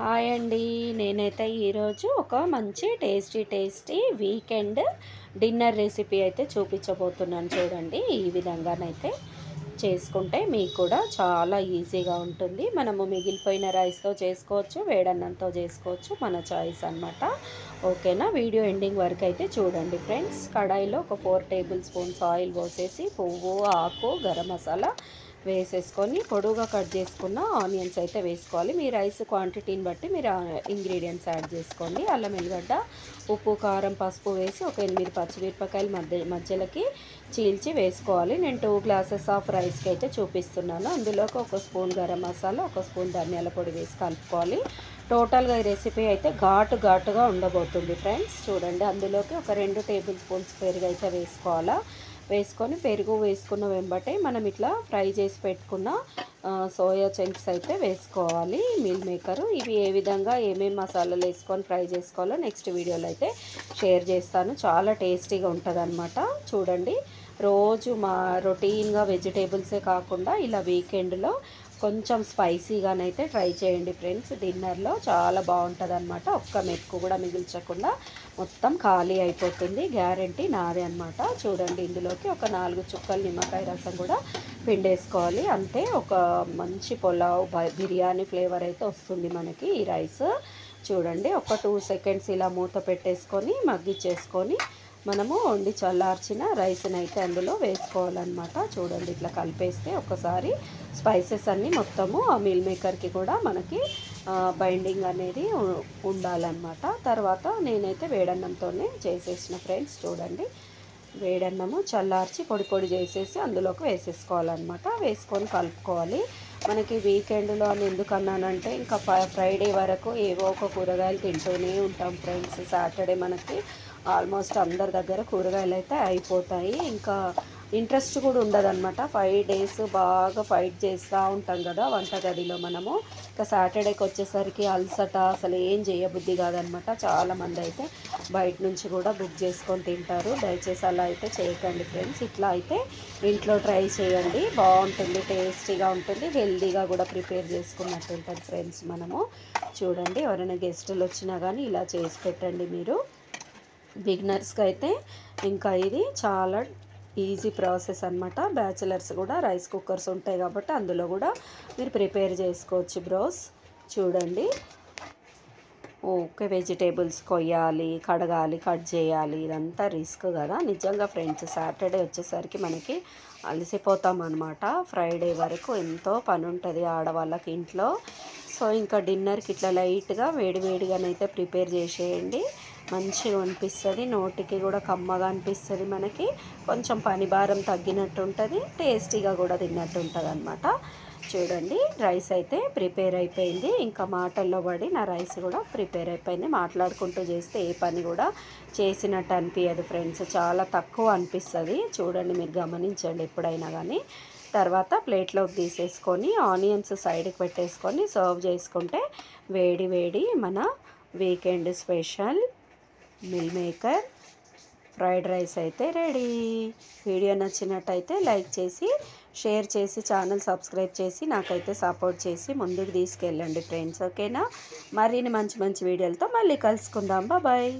Hi అండి. నేనైతే ఈరోజు ఒక మంచి టేస్టీ వీకెండ్ డిన్నర్ రెసిపీ అయితే చూపించబోతున్నాను. చూడండి, ఈ విధంగానైతే చేసుకుంటే మీకు కూడా చాలా ఈజీగా ఉంటుంది. మనము మిగిలిపోయిన రైస్తో చేసుకోవచ్చు, వేడన్నంతో చేసుకోవచ్చు, మన చాయిస్ అన్నమాట. ఓకేనా? వీడియో ఎండింగ్ వరకు అయితే చూడండి ఫ్రెండ్స్. కడాయిలో ఒక 4 టేబుల్ స్పూన్స్ ఆయిల్ పోసేసి పువ్వు, ఆకు, గరం మసాలా వేసేసుకొని పొడువుగా కట్ చేసుకున్న ఆనియన్స్ అయితే వేసుకోవాలి. మీ రైస్ క్వాంటిటీని బట్టి మీరు ఇంగ్రీడియంట్స్ యాడ్ చేసుకోండి. అల్లం ఎల్లిగడ్డ, ఉప్పు, కారం, పసుపు వేసి ఒక 8 పచ్చిమిరపకాయలు మధ్యలోకి చీల్చి వేసుకోవాలి. నేను 2 గ్లాసెస్ ఆఫ్ రైస్కి అయితే చూపిస్తున్నాను. అందులోకి ఒక స్పూన్ గరం మసాలా, ఒక స్పూన్ ధనియాల పొడి వేసి కలుపుకోవాలి. టోటల్గా ఈ రెసిపీ అయితే ఘాటుగా ఉండబోతుంది ఫ్రెండ్స్. చూడండి, అందులోకి ఒక 2 టేబుల్ స్పూన్స్ పెరుగు అయితే వేసుకోవాలా. వేసుకొని పెరుగు వేసుకున్న వెంబటే మనం ఇట్లా ఫ్రై చేసి పెట్టుకున్న సోయా చంక్స్ అయితే వేసుకోవాలి. మీల్ మేకరు ఇవి ఏ విధంగా ఏమేమి మసాలాలు వేసుకొని ఫ్రై చేసుకోవాలో నెక్స్ట్ వీడియోలో అయితే షేర్ చేస్తాను. చాలా టేస్టీగా ఉంటుంది అన్నమాట. చూడండి, రోజు మా రొటీన్గా వెజిటేబుల్సే కాకుండా ఇలా వీకెండ్లో కొంచెం స్పైసీగానైతే ట్రై చేయండి ఫ్రెండ్స్. డిన్నర్లో చాలా బాగుంటుంది అనమాట. ఒక్క మెతుకు కూడా మిగిల్చకుండా మొత్తం ఖాళీ అయిపోతుంది. గ్యారంటీ నాదే అనమాట. చూడండి, ఇందులోకి ఒక 4 చుక్కలు నిమ్మకాయ రసం కూడా పిండేసుకోవాలి. అంతే, ఒక మంచి పులావ్ బిర్యానీ ఫ్లేవర్ అయితే వస్తుంది మనకి ఈ రైస్. చూడండి, ఒక 2 సెకండ్స్ ఇలా మూత పెట్టేసుకొని మగ్గిచ్చేసుకొని మనము వండి చల్లార్చిన రైస్ని అయితే అందులో వేసుకోవాలన్నమాట. చూడండి, ఇట్లా కలిపేస్తే ఒకసారి స్పైసెస్ అన్నీ మొత్తము ఆ మీల్ మేకర్కి కూడా మనకి బైండింగ్ అనేది ఉండాలన్నమాట. తర్వాత నేనైతే వేడన్నంతోనే చేసేసిన ఫ్రెండ్స్. చూడండి, వేడన్నము చల్లార్చి పొడి చేసేసి అందులోకి వేసేసుకోవాలన్నమాట. వేసుకొని కలుపుకోవాలి. మనకి వీకెండ్లో అని ఎందుకు అన్నానంటే ఇంకా ఫ్రైడే వరకు ఏవో ఒక కూరగాయలు తింటూనే ఉంటాం ఫ్రెండ్స్. సాటర్డే మనకి ఆల్మోస్ట్ అందరి దగ్గర కూరగాయలు అయితే అయిపోతాయి. ఇంకా ఇంట్రెస్ట్ కూడా ఉండదన్నమాట. 5 డేస్ బాగా ఫైట్ చేస్తూ ఉంటాం కదా వంటగదిలో మనము. ఇంకా సాటర్డేకి వచ్చేసరికి అలసట, అసలు ఏం చేయబుద్ధి కాదనమాట. చాలామంది అయితే బయట నుంచి కూడా బుక్ చేసుకొని తింటారు. దయచేసి అలా అయితే చేయకండి ఫ్రెండ్స్. ఇట్లా అయితే ఇంట్లో ట్రై చేయండి, బాగుంటుంది, టేస్టీగా ఉంటుంది, హెల్తీగా కూడా ప్రిపేర్ చేసుకున్నట్టు ఉంటుంది ఫ్రెండ్స్. మనము చూడండి, ఎవరైనా గెస్టులు వచ్చినా కానీ ఇలా చేసి పెట్టండి మీరు. బిగినర్స్కి అయితే ఇంకా ఇది చాలా ఈజీ ప్రాసెస్ అనమాట. బ్యాచిలర్స్ కూడా రైస్ కుక్కర్స్ ఉంటాయి కాబట్టి అందులో కూడా మీరు ప్రిపేర్ చేసుకోవచ్చు బ్రోస్. చూడండి, ఓకే, వెజిటేబుల్స్ కొయ్యాలి, కడగాలి, కట్ చేయాలి, ఇదంతా రిస్క్ కదా నిజంగా ఫ్రెండ్స్. సాటర్డే వచ్చేసరికి మనకి అలసిపోతాం అనమాట. ఫ్రైడే వరకు ఎంతో పని ఉంటుంది ఆడవాళ్ళకి ఇంట్లో. సో ఇంకా డిన్నర్కి ఇట్లా లైట్గా వేడిగానైతే ప్రిపేర్ చేసేయండి. మంచిగా అనిపిస్తుంది, నోటికి కూడా కమ్మగా అనిపిస్తుంది మనకి. కొంచెం పని భారం తగ్గినట్టు ఉంటుంది, టేస్టీగా కూడా తిన్నట్టు ఉంటుంది అనమాట. చూడండి, రైస్ అయితే ప్రిపేర్ అయిపోయింది. ఇంకా మాటల్లో పడి నా రైస్ కూడా ప్రిపేర్ అయిపోయింది. మాట్లాడుకుంటూ చేస్తే ఏ పని కూడా చేసినట్టు అనిపించదు ఫ్రెండ్స్, చాలా తక్కువ అనిపిస్తుంది. చూడండి, మీరు గమనించండి ఎప్పుడైనా కానీ. తర్వాత ప్లేట్లోకి తీసేసుకొని ఆనియన్స్ సైడ్కి పెట్టేసుకొని సర్వ్ చేసుకుంటే వేడి మన weekend special meal maker fried rice అయితే రెడీ. వీడియో నచ్చినట్టయితే లైక్ చేసి, షేర్ చేసి, ఛానల్ సబ్స్క్రైబ్ చేసి నాకైతే సపోర్ట్ చేసి ముందుకు తీసుకెళ్ళండి ఫ్రెండ్స్. ఓకేనా? మరిన్ని మంచి వీడియోలతో మళ్ళీ కలుసుకుందాం. బాయ్.